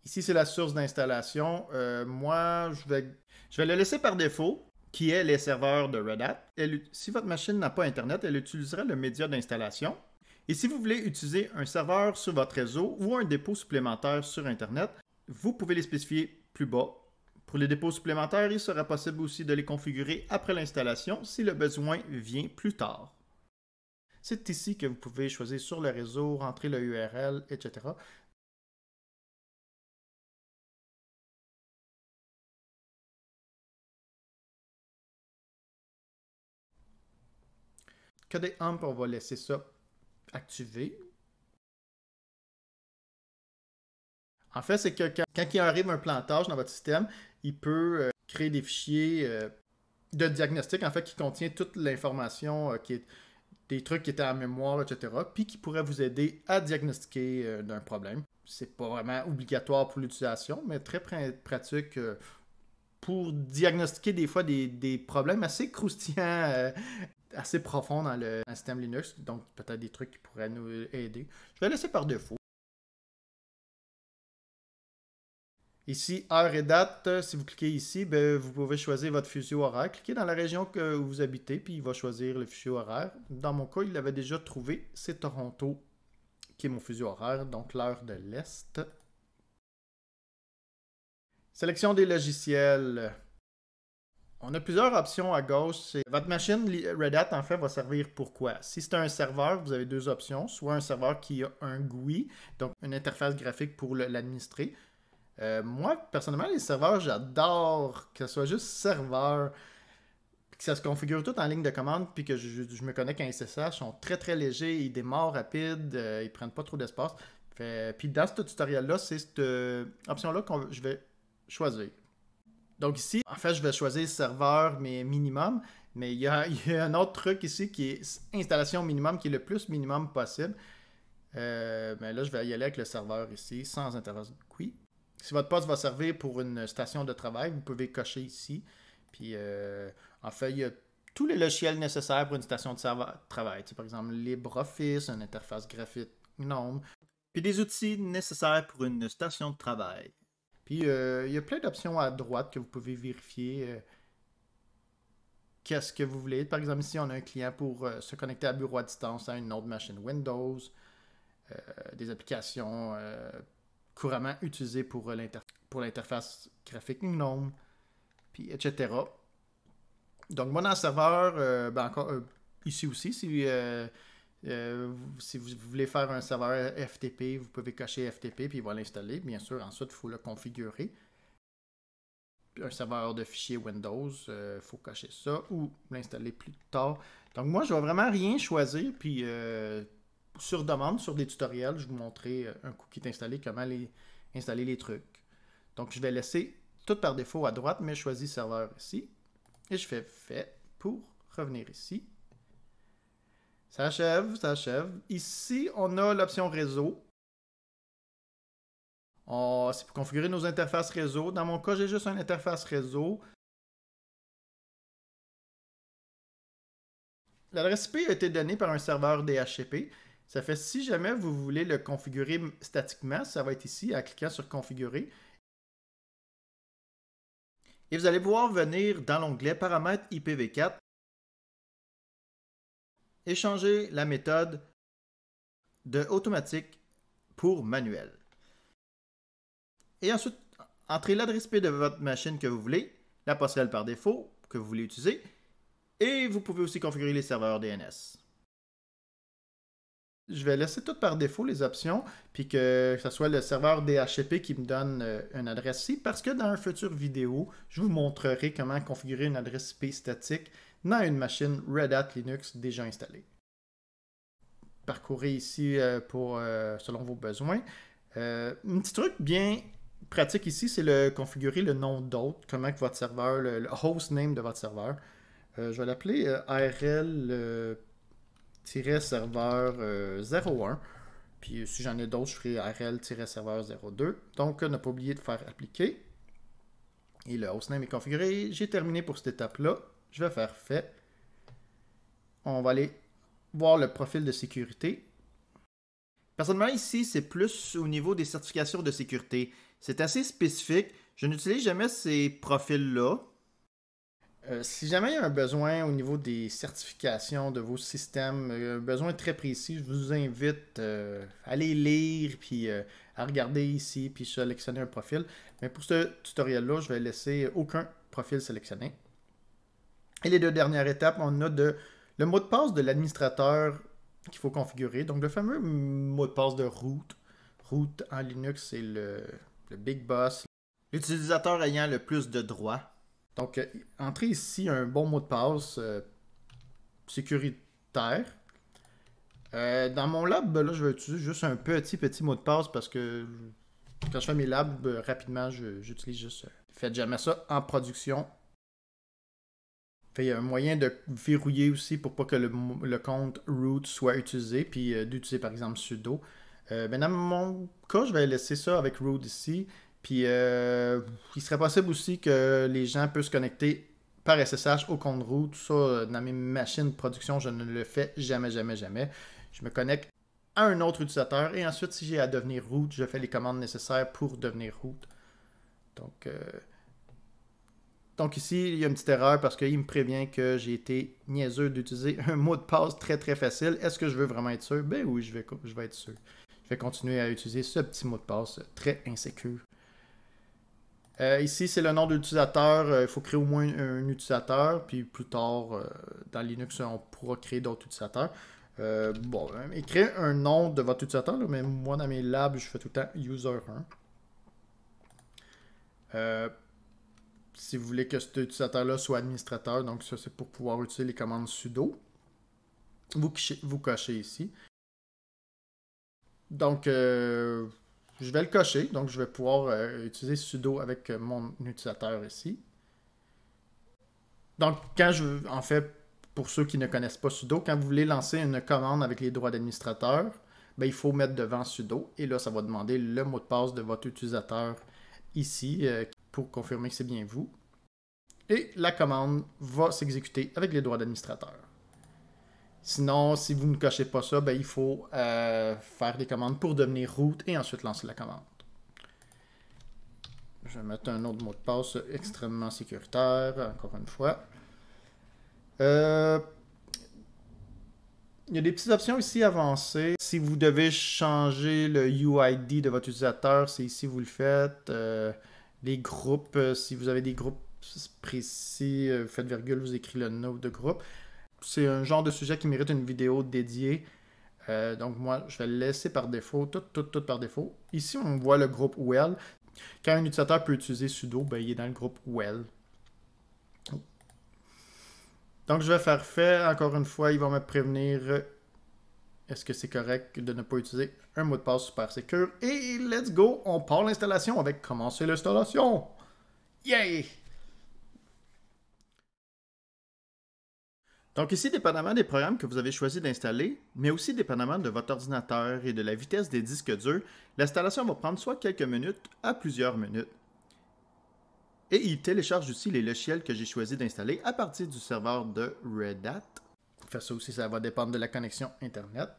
Ici, c'est la source d'installation. Moi, je vais le laisser par défaut, qui est les serveurs de Red Hat. Si votre machine n'a pas Internet, elle utilisera le média d'installation. Et si vous voulez utiliser un serveur sur votre réseau ou un dépôt supplémentaire sur Internet, vous pouvez les spécifier plus bas. Pour les dépôts supplémentaires, il sera possible aussi de les configurer après l'installation si le besoin vient plus tard. C'est ici que vous pouvez choisir sur le réseau, rentrer le URL, etc. KDEMP, on va laisser ça activé. En fait, c'est que quand il arrive un plantage dans votre système, il peut créer des fichiers de diagnostic, en fait, qui contient toute l'information, des trucs qui étaient en mémoire, etc., puis qui pourrait vous aider à diagnostiquer d'un problème. C'est pas vraiment obligatoire pour l'utilisation, mais très pratique pour diagnostiquer des fois des problèmes assez croustillants, assez profonds dans le système Linux, donc peut-être des trucs qui pourraient nous aider. Je vais laisser par défaut. Ici, heure et date, si vous cliquez ici, ben, vous pouvez choisir votre fuseau horaire. Cliquez dans la région que vous habitez, puis il va choisir le fuseau horaire. Dans mon cas, il l'avait déjà trouvé, c'est Toronto, qui est mon fuseau horaire, donc l'heure de l'Est. Sélection des logiciels. On a plusieurs options à gauche. Votre machine Red Hat, en fait, va servir pour quoi? Si c'est un serveur, vous avez deux options. Soit un serveur qui a un GUI, donc une interface graphique pour l'administrer. Moi, personnellement, les serveurs, j'adore que ce soit juste serveur, que ça se configure tout en ligne de commande, puis que je me connecte à un SSH. Ils sont très très légers, ils démarrent rapide, ils prennent pas trop d'espace. Puis dans ce tutoriel-là, c'est cette option-là que je vais choisir. Donc ici, en fait, je vais choisir serveur, mais minimum. Mais il y a un autre truc ici qui est installation minimum, qui est le plus minimum possible. Mais là, je vais y aller avec le serveur ici, sans interface GUI. Si votre poste va servir pour une station de travail, vous pouvez cocher ici. Puis, en fait, il y a tous les logiciels nécessaires pour une station de travail. Par exemple, LibreOffice, une interface graphique GNOME. Puis des outils nécessaires pour une station de travail. Puis, il y a plein d'options à droite que vous pouvez vérifier qu'est-ce que vous voulez. Par exemple, ici, on a un client pour se connecter à bureau à distance à une autre machine Windows. Des applications couramment utilisées pour l'interface graphique GNOME, puis etc. Donc, moi, dans le serveur, ici aussi, si vous voulez faire un serveur FTP, vous pouvez cocher FTP, puis il va l'installer. Bien sûr, ensuite, il faut le configurer. Un serveur de fichiers Windows, il faut cocher ça ou l'installer plus tard. Donc, moi, je ne vais vraiment rien choisir, puis sur demande, sur des tutoriels, je vais vous montrer un coup qui est installé, comment installer les trucs. Donc, je vais laisser tout par défaut à droite, mais je choisis serveur ici. Et je fais fait pour revenir ici. Ça achève, ça achève. Ici, on a l'option réseau. C'est pour configurer nos interfaces réseau. Dans mon cas, j'ai juste une interface réseau. L'adresse IP a été donnée par un serveur DHCP. Ça fait si jamais vous voulez le configurer statiquement, ça va être ici en cliquant sur configurer. Et vous allez pouvoir venir dans l'onglet paramètres IPv4 et changer la méthode de automatique pour manuel. Et ensuite, entrez l'adresse IP de votre machine que vous voulez, la passerelle par défaut que vous voulez utiliser, et vous pouvez aussi configurer les serveurs DNS. Je vais laisser tout par défaut les options, puis que ce soit le serveur DHCP qui me donne une adresse IP, parce que dans un futur vidéo, je vous montrerai comment configurer une adresse IP statique dans une machine Red Hat Linux déjà installée. Parcourez ici selon vos besoins. Un petit truc bien pratique ici, c'est configurer le nom d'hôte, comment que votre serveur, le host name de votre serveur. Je vais l'appeler ARL serveur 01. Puis si j'en ai d'autres, je ferai ARL-serveur 02. Donc, ne pas oublier de faire appliquer. Et le hostname est configuré. J'ai terminé pour cette étape-là. Je vais faire fait. On va aller voir le profil de sécurité. Personnellement, ici, c'est plus au niveau des certifications de sécurité. C'est assez spécifique. Je n'utilise jamais ces profils-là. Si jamais il y a un besoin au niveau des certifications de vos systèmes, un besoin très précis, je vous invite à aller lire puis à regarder ici puis sélectionner un profil. Mais pour ce tutoriel-là, je vais laisser aucun profil sélectionné. Et les deux dernières étapes, on a le mot de passe de l'administrateur qu'il faut configurer. Donc le fameux mot de passe de root. Root en Linux, c'est le big boss. L'utilisateur ayant le plus de droits. Donc, entrez ici un bon mot de passe sécuritaire. Dans mon lab, là, je vais utiliser juste un petit mot de passe parce que quand je fais mes labs, rapidement, j'utilise juste. Faites jamais ça en production. Il y a un moyen de verrouiller aussi pour pas que le compte root soit utilisé, puis d'utiliser par exemple sudo. Dans mon cas, je vais laisser ça avec root ici. Puis, il serait possible aussi que les gens puissent se connecter par SSH au compte root. Tout ça, dans mes machines de production, je ne le fais jamais. Je me connecte à un autre utilisateur et ensuite, si j'ai à devenir root, je fais les commandes nécessaires pour devenir root. Donc ici, il y a une petite erreur parce qu'il me prévient que j'ai été niaiseux d'utiliser un mot de passe très facile. Est-ce que je veux vraiment être sûr? Ben oui, je vais être sûr. Je vais continuer à utiliser ce petit mot de passe très insécure. Ici, c'est le nom de l'utilisateur. Il faut créer au moins un utilisateur. Puis plus tard, dans Linux, on pourra créer d'autres utilisateurs. Écrire un nom de votre utilisateur. Là, mais moi, dans mes labs, je fais tout le temps user1. Si vous voulez que cet utilisateur-là soit administrateur, donc ça, c'est pour pouvoir utiliser les commandes sudo. Vous cochez ici. Donc, je vais le cocher, donc je vais pouvoir utiliser sudo avec mon utilisateur ici. Donc, en fait, pour ceux qui ne connaissent pas sudo, quand vous voulez lancer une commande avec les droits d'administrateur, ben, il faut mettre devant sudo, et là, ça va demander le mot de passe de votre utilisateur ici, pour confirmer que c'est bien vous. Et la commande va s'exécuter avec les droits d'administrateur. Sinon, si vous ne cochez pas ça, ben, il faut faire des commandes pour devenir root et ensuite lancer la commande. Je vais mettre un autre mot de passe extrêmement sécuritaire, encore une fois. Il y a des petites options ici avancées. Si vous devez changer le UID de votre utilisateur, c'est ici vous le faites. Les groupes, si vous avez des groupes précis, vous faites virgule, vous écrivez le nom de groupe. C'est un genre de sujet qui mérite une vidéo dédiée. Donc moi, je vais le laisser par défaut, tout par défaut. Ici, on voit le groupe well. Quand un utilisateur peut utiliser sudo, ben, il est dans le groupe well. Donc je vais faire fait. Encore une fois, il va me prévenir est-ce que c'est correct de ne pas utiliser un mot de passe super secure. Et let's go, on part l'installation avec commencer l'installation. Yay! Donc ici, dépendamment des programmes que vous avez choisi d'installer, mais aussi dépendamment de votre ordinateur et de la vitesse des disques durs, l'installation va prendre soit quelques minutes à plusieurs minutes. Et il télécharge aussi les logiciels que j'ai choisi d'installer à partir du serveur de Red Hat. Ça aussi, ça va dépendre de la connexion Internet.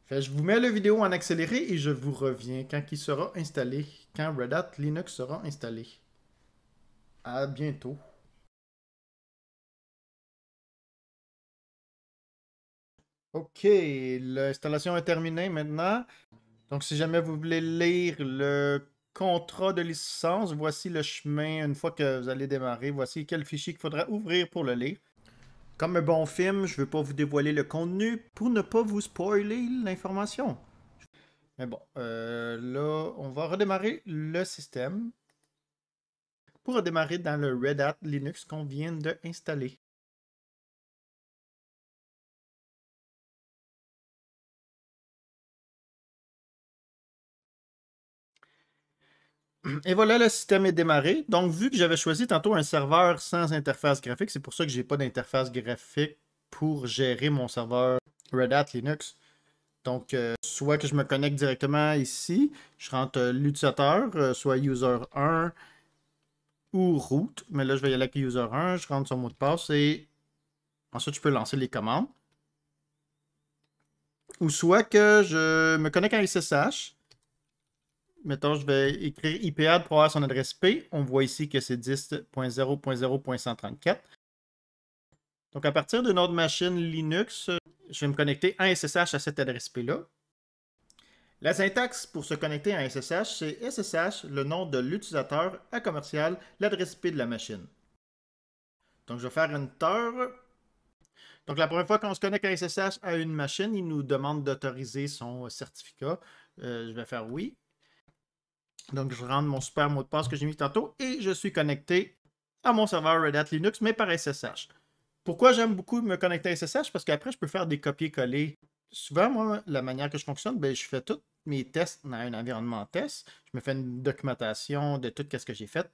Je vous mets la vidéo en accéléré et je vous reviens quand il sera installé, quand Red Hat Linux sera installé. À bientôt. OK, l'installation est terminée maintenant. Donc, si jamais vous voulez lire le contrat de licence, voici le chemin une fois que vous allez démarrer. Voici quel fichier qu'il faudra ouvrir pour le lire. Comme un bon film, je ne veux pas vous dévoiler le contenu pour ne pas vous spoiler l'information. Mais bon, là, on va redémarrer le système pour redémarrer dans le Red Hat Linux qu'on vient d'installer. Et voilà, le système est démarré. Donc, vu que j'avais choisi tantôt un serveur sans interface graphique, c'est pour ça que j'ai pas d'interface graphique pour gérer mon serveur Red Hat Linux. Donc, soit que je me connecte directement ici, je rentre l'utilisateur, soit user1 ou root. Mais là, je vais y aller avec user1, je rentre son mot de passe et ensuite, je peux lancer les commandes. Ou soit que je me connecte à SSH. Mettons, je vais écrire IPAD pour avoir son adresse IP. On voit ici que c'est 10.0.0.134. Donc, à partir d'une autre machine Linux, je vais me connecter en SSH à cette adresse IP-là. La syntaxe pour se connecter en SSH, c'est SSH, le nom de l'utilisateur, à commercial, l'adresse IP de la machine. Donc, je vais faire Enter. Donc, la première fois qu'on se connecte en SSH à une machine, il nous demande d'autoriser son certificat. Je vais faire oui. Donc, je rentre mon super mot de passe que j'ai mis tantôt et je suis connecté à mon serveur Red Hat Linux, mais par SSH. Pourquoi j'aime beaucoup me connecter à SSH? Parce qu'après, je peux faire des copier-coller. Souvent, moi, la manière que je fonctionne, ben, je fais tous mes tests dans un environnement test. Je me fais une documentation de tout ce que j'ai fait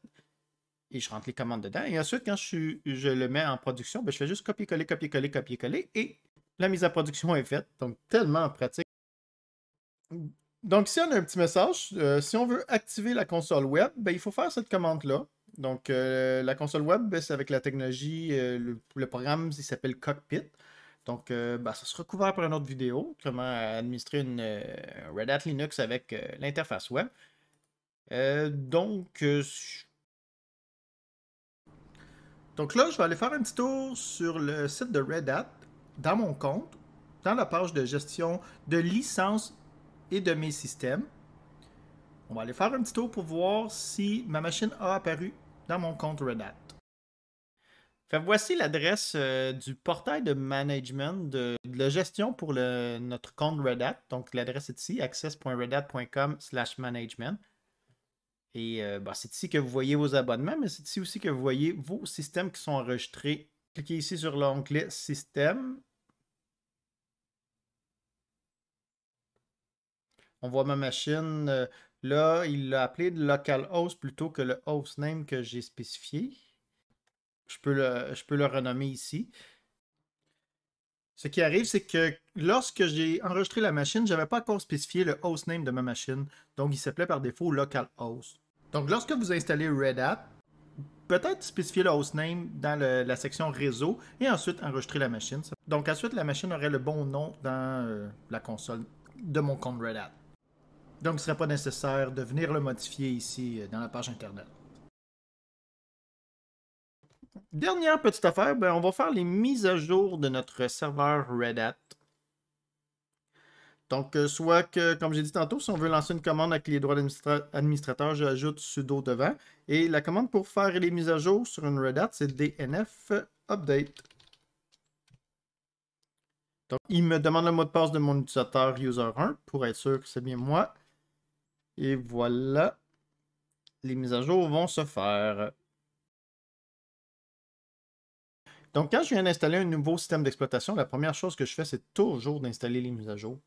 et je rentre les commandes dedans. Et ensuite, quand je le mets en production, ben, je fais juste copier-coller, copier-coller, copier-coller et la mise en production est faite. Donc, tellement pratique. Donc, ici, on a un petit message. Si on veut activer la console web, ben, il faut faire cette commande-là. Donc, la console web, ben, c'est avec la technologie, le programme, il s'appelle Cockpit. Donc, ben, ça sera couvert par une autre vidéo, comment administrer une Red Hat Linux avec l'interface web. Donc là, je vais aller faire un petit tour sur le site de Red Hat, dans mon compte, dans la page de gestion de licences et de mes systèmes. On va aller faire un petit tour pour voir si ma machine a apparu dans mon compte Red Hat. Voici l'adresse du portail de management de la gestion pour notre compte Red Hat. Donc l'adresse est ici, access.redhat.com/management. Et c'est ici que vous voyez vos abonnements, mais c'est ici aussi que vous voyez vos systèmes qui sont enregistrés. Cliquez ici sur l'onglet Système. On voit ma machine. Là, il l'a appelé localhost plutôt que le hostname que j'ai spécifié. Je peux le renommer ici. Ce qui arrive, c'est que lorsque j'ai enregistré la machine, je n'avais pas encore spécifié le hostname de ma machine. Donc, il s'appelait par défaut localhost. Donc, lorsque vous installez Red Hat, peut-être spécifier le hostname dans la section réseau et ensuite enregistrer la machine. Donc, ensuite, la machine aurait le bon nom dans la console de mon compte Red Hat. Donc, il ne serait pas nécessaire de venir le modifier ici dans la page Internet. Dernière petite affaire, ben, on va faire les mises à jour de notre serveur Red Hat. Donc, soit que, comme j'ai dit tantôt, si on veut lancer une commande avec les droits d'administrateur, j'ajoute sudo devant. Et la commande pour faire les mises à jour sur une Red Hat, c'est dnf update. Donc, il me demande le mot de passe de mon utilisateur user1 pour être sûr que c'est bien moi. Et voilà, les mises à jour vont se faire. Donc, quand je viens d'installer un nouveau système d'exploitation, la première chose que je fais, c'est toujours d'installer les mises à jour.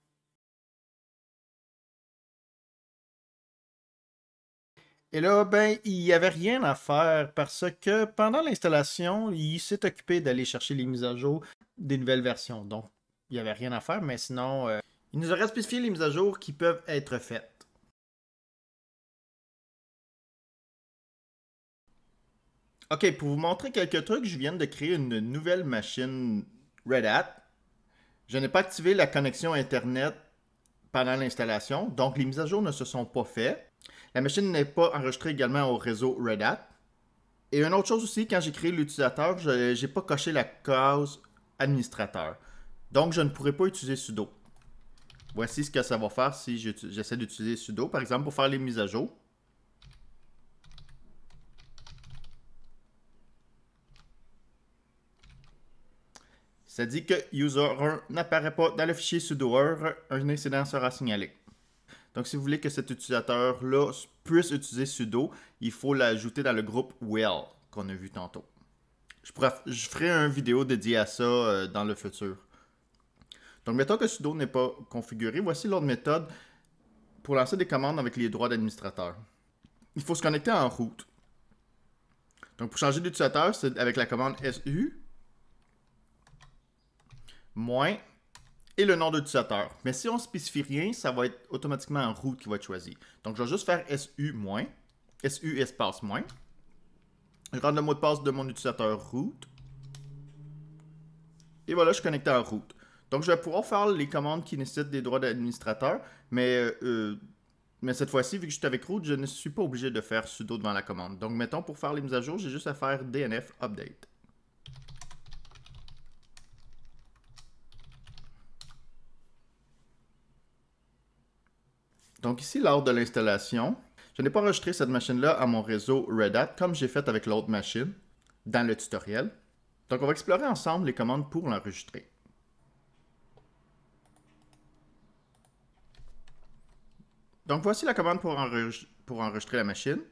Et là, ben, il n'y avait rien à faire parce que pendant l'installation, il s'est occupé d'aller chercher les mises à jour des nouvelles versions. Donc, il n'y avait rien à faire, mais sinon, il nous aurait spécifié les mises à jour qui peuvent être faites. Ok, pour vous montrer quelques trucs, je viens de créer une nouvelle machine Red Hat. Je n'ai pas activé la connexion Internet pendant l'installation, donc les mises à jour ne se sont pas faites. La machine n'est pas enregistrée également au réseau Red Hat. Et une autre chose aussi, quand j'ai créé l'utilisateur, je n'ai pas coché la case administrateur. Donc, je ne pourrai pas utiliser sudo. Voici ce que ça va faire si j'essaie d'utiliser sudo, par exemple, pour faire les mises à jour. Ça dit que user1 n'apparaît pas dans le fichier sudo1, un incident sera signalé. Donc, si vous voulez que cet utilisateur-là puisse utiliser sudo, il faut l'ajouter dans le groupe well qu'on a vu tantôt. Je ferai une vidéo dédiée à ça dans le futur. Donc, mettons que sudo n'est pas configuré. Voici l'autre méthode pour lancer des commandes avec les droits d'administrateur. Il faut se connecter en root. Donc, pour changer d'utilisateur, c'est avec la commande su moins et le nom d'utilisateur. Mais si on ne spécifie rien, ça va être automatiquement en root qui va être choisi. Donc, je vais juste faire su moins, su espace moins. Je rentre le mot de passe de mon utilisateur root. Et voilà, je suis connecté en root. Donc, je vais pouvoir faire les commandes qui nécessitent des droits d'administrateur, mais Mais cette fois-ci, vu que je suis avec root, je ne suis pas obligé de faire sudo devant la commande. Donc, mettons, pour faire les mises à jour, j'ai juste à faire dnf update. Donc ici, lors de l'installation, je n'ai pas enregistré cette machine-là à mon réseau Red Hat comme j'ai fait avec l'autre machine dans le tutoriel. Donc on va explorer ensemble les commandes pour l'enregistrer. Donc voici la commande pour enregistrer la machine.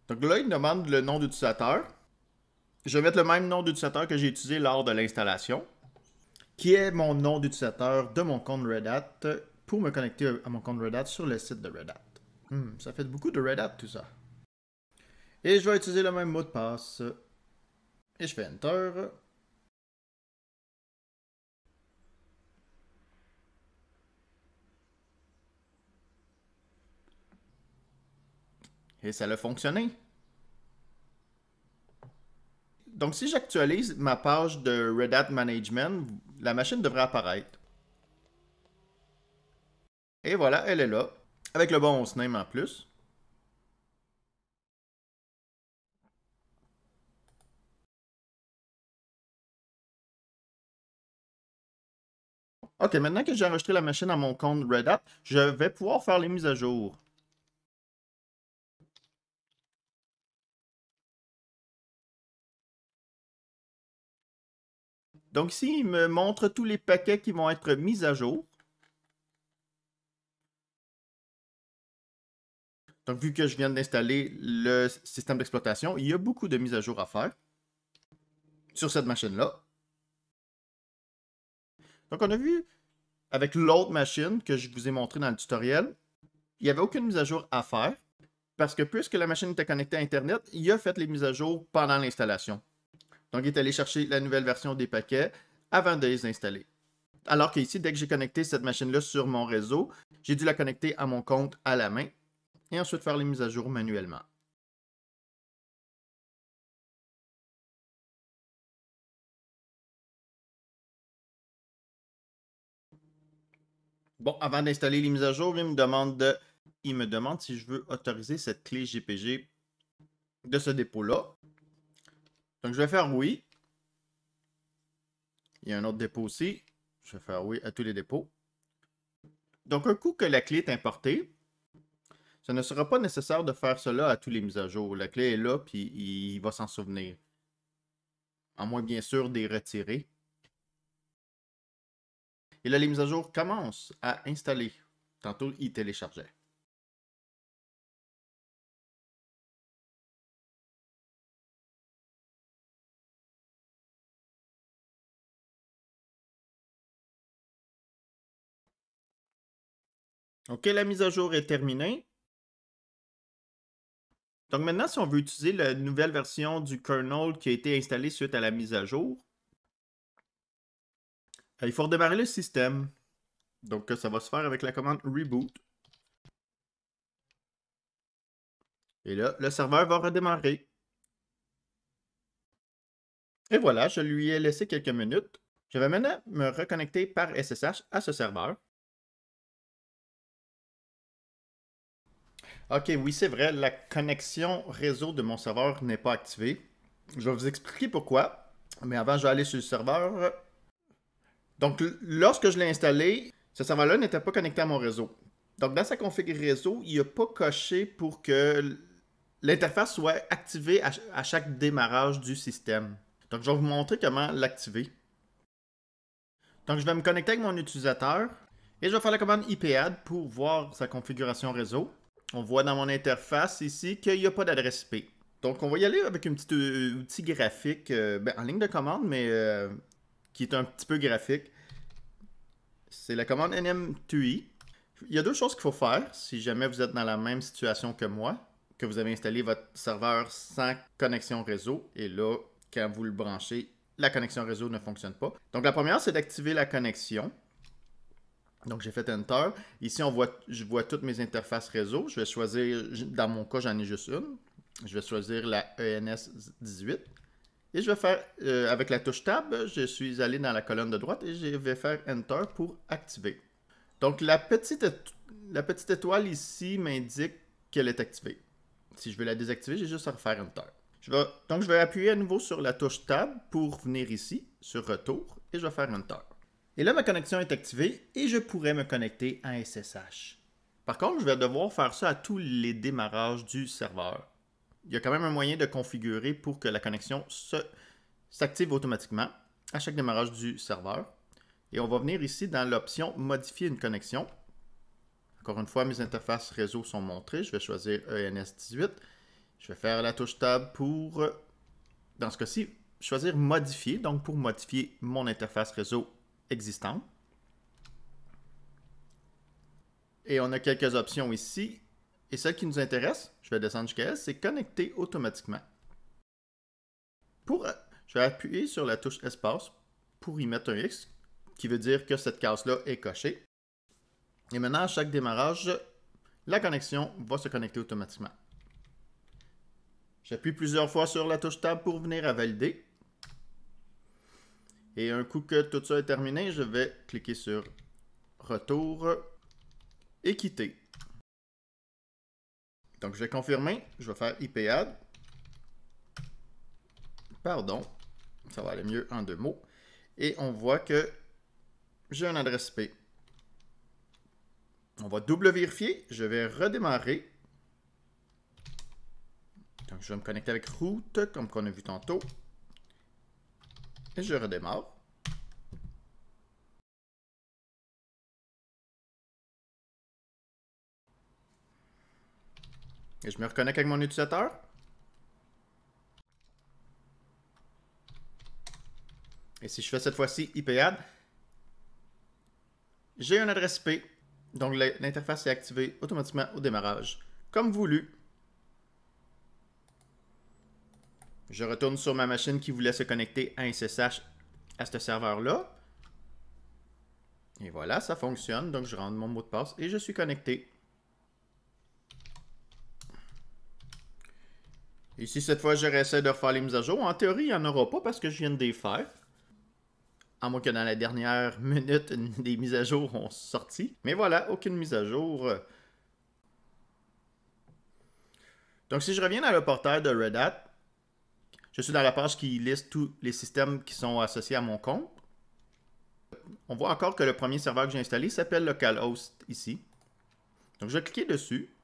Donc là, il me demande le nom d'utilisateur. Je vais mettre le même nom d'utilisateur que j'ai utilisé lors de l'installation, qui est mon nom d'utilisateur de mon compte Red Hat pour me connecter à mon compte Red Hat sur le site de Red Hat. Ça fait beaucoup de Red Hat tout ça. Et je vais utiliser le même mot de passe. Et je fais Enter. Et ça a fonctionné. Donc si j'actualise ma page de Red Hat Management, la machine devrait apparaître. Et voilà, elle est là, avec le bon hostname en plus. Ok, maintenant que j'ai enregistré la machine à mon compte Red Hat, je vais pouvoir faire les mises à jour. Donc ici, il me montre tous les paquets qui vont être mis à jour. Donc vu que je viens d'installer le système d'exploitation, il y a beaucoup de mises à jour à faire sur cette machine-là. Donc on a vu avec l'autre machine que je vous ai montré dans le tutoriel, il n'y avait aucune mise à jour à faire parce que puisque la machine était connectée à Internet, il a fait les mises à jour pendant l'installation. Donc il est allé chercher la nouvelle version des paquets avant de les installer. Alors qu'ici, dès que j'ai connecté cette machine-là sur mon réseau, j'ai dû la connecter à mon compte à la main et ensuite faire les mises à jour manuellement. Bon, avant d'installer les mises à jour, il me demande si je veux autoriser cette clé GPG de ce dépôt-là. Donc, je vais faire oui. Il y a un autre dépôt aussi. Je vais faire oui à tous les dépôts. Donc, un coup que la clé est importée, ce ne sera pas nécessaire de faire cela à tous les mises à jour. La clé est là, puis il va s'en souvenir. À moins, bien sûr, d'y retirer. Et là, les mises à jour commencent à installer. Tantôt, il téléchargeait. OK, la mise à jour est terminée. Donc maintenant, si on veut utiliser la nouvelle version du kernel qui a été installée suite à la mise à jour, il faut redémarrer le système. Donc ça va se faire avec la commande reboot. Et là, le serveur va redémarrer. Et voilà, je lui ai laissé quelques minutes. Je vais maintenant me reconnecter par SSH à ce serveur. Ok, oui, c'est vrai, la connexion réseau de mon serveur n'est pas activée. Je vais vous expliquer pourquoi. Mais avant, je vais aller sur le serveur. Donc, lorsque je l'ai installé, ce serveur-là n'était pas connecté à mon réseau. Donc, dans sa config réseau, il n'a pas coché pour que l'interface soit activée à chaque démarrage du système. Donc, je vais vous montrer comment l'activer. Donc, je vais me connecter avec mon utilisateur et je vais faire la commande ipadd pour voir sa configuration réseau. On voit dans mon interface ici qu'il n'y a pas d'adresse IP. Donc, on va y aller avec un petit outil graphique, en ligne de commande, mais qui est un petit peu graphique. C'est la commande nm2i. Il y a deux choses qu'il faut faire si jamais vous êtes dans la même situation que moi, que vous avez installé votre serveur sans connexion réseau, et là, quand vous le branchez, la connexion réseau ne fonctionne pas. Donc la première, c'est d'activer la connexion. Donc j'ai fait Enter. Ici, je vois toutes mes interfaces réseau. Je vais choisir, dans mon cas, j'en ai juste une. Je vais choisir la ENS18. Et je vais faire, avec la touche Tab, je suis allé dans la colonne de droite et je vais faire Enter pour activer. Donc la petite étoile ici m'indique qu'elle est activée. Si je veux la désactiver, j'ai juste à refaire Enter. Donc je vais appuyer à nouveau sur la touche Tab pour venir ici, sur Retour, et je vais faire Enter. Et là, ma connexion est activée et je pourrais me connecter à SSH. Par contre, je vais devoir faire ça à tous les démarrages du serveur. Il y a quand même un moyen de configurer pour que la connexion s'active automatiquement à chaque démarrage du serveur. Et on va venir ici dans l'option Modifier une connexion. Encore une fois, mes interfaces réseau sont montrées. Je vais choisir ENS18. Je vais faire la touche Tab pour, dans ce cas-ci, choisir Modifier. Donc, pour modifier mon interface réseau existante. Et on a quelques options ici. Et celle qui nous intéresse, je vais descendre jusqu'à elle, c'est Connecter automatiquement. Je vais appuyer sur la touche Espace pour y mettre un X, qui veut dire que cette case-là est cochée. Et maintenant, à chaque démarrage, la connexion va se connecter automatiquement. J'appuie plusieurs fois sur la touche Tab pour venir à valider. Et un coup que tout ça est terminé, je vais cliquer sur Retour et quitter. Donc, je vais confirmer. Je vais faire IP-add. Pardon. Ça va aller mieux en 2 mots. Et on voit que j'ai une adresse IP. On va double vérifier. Je vais redémarrer. Donc, je vais me connecter avec root, comme qu'on a vu tantôt. Et je redémarre. Et je me reconnecte avec mon utilisateur. Et si je fais cette fois-ci IP-add, j'ai une adresse IP. Donc l'interface est activée automatiquement au démarrage, comme voulu. Je retourne sur ma machine qui voulait se connecter à un SSH à ce serveur-là. Et voilà, ça fonctionne. Donc je rentre mon mot de passe et je suis connecté. Ici, cette fois, je réessaie de refaire les mises à jour. En théorie, il n'y en aura pas parce que je viens de les faire. À moins que dans la dernière minute, des mises à jour ont sorti. Mais voilà, aucune mise à jour. Donc, si je reviens dans le portail de Red Hat, je suis dans la page qui liste tous les systèmes qui sont associés à mon compte. On voit encore que le premier serveur que j'ai installé s'appelle localhost ici. Donc, je vais cliquer dessus.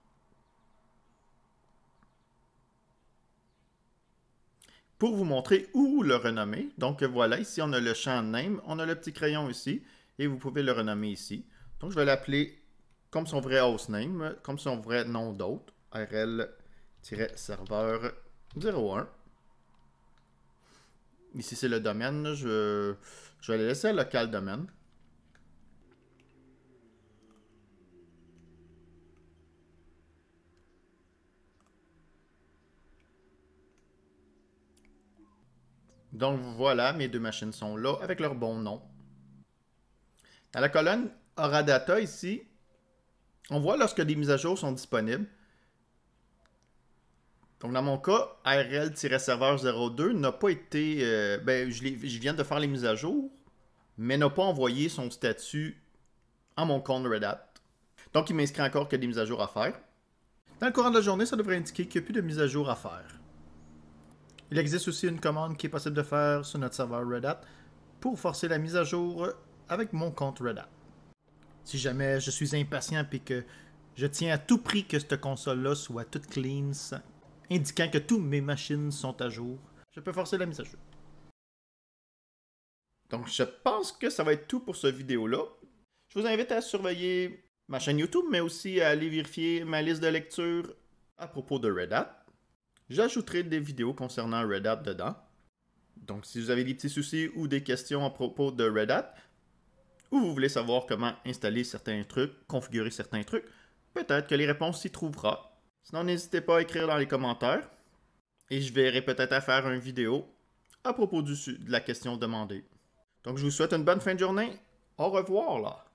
Pour vous montrer où le renommer. Donc voilà, ici on a le champ name, on a le petit crayon ici, et vous pouvez le renommer ici. Donc je vais l'appeler comme son vrai hostname, comme son vrai nom d'hôte, rl-serveur 01. Ici c'est le domaine, je vais le laisser à local domaine. Donc voilà, mes 2 machines sont là avec leur bon nom. Dans la colonne Aura Data ici, on voit lorsque des mises à jour sont disponibles. Donc dans mon cas, ARL-serveur 02 n'a pas été... je viens de faire les mises à jour, mais n'a pas envoyé son statut à mon compte Red Hat. Donc il m'inscrit encore que des mises à jour à faire. Dans le courant de la journée, ça devrait indiquer qu'il n'y a plus de mises à jour à faire. Il existe aussi une commande qui est possible de faire sur notre serveur Red Hat pour forcer la mise à jour avec mon compte Red Hat. Si jamais je suis impatient et que je tiens à tout prix que cette console-là soit toute clean, indiquant que toutes mes machines sont à jour, je peux forcer la mise à jour. Donc je pense que ça va être tout pour cette vidéo-là. Je vous invite à surveiller ma chaîne YouTube, mais aussi à aller vérifier ma liste de lecture à propos de Red Hat. J'ajouterai des vidéos concernant Red Hat dedans. Donc si vous avez des petits soucis ou des questions à propos de Red Hat, ou vous voulez savoir comment installer certains trucs, configurer certains trucs, peut-être que les réponses s'y trouvera. Sinon, n'hésitez pas à écrire dans les commentaires. Et je verrai peut-être à faire une vidéo à propos de la question demandée. Donc, je vous souhaite une bonne fin de journée. Au revoir, là.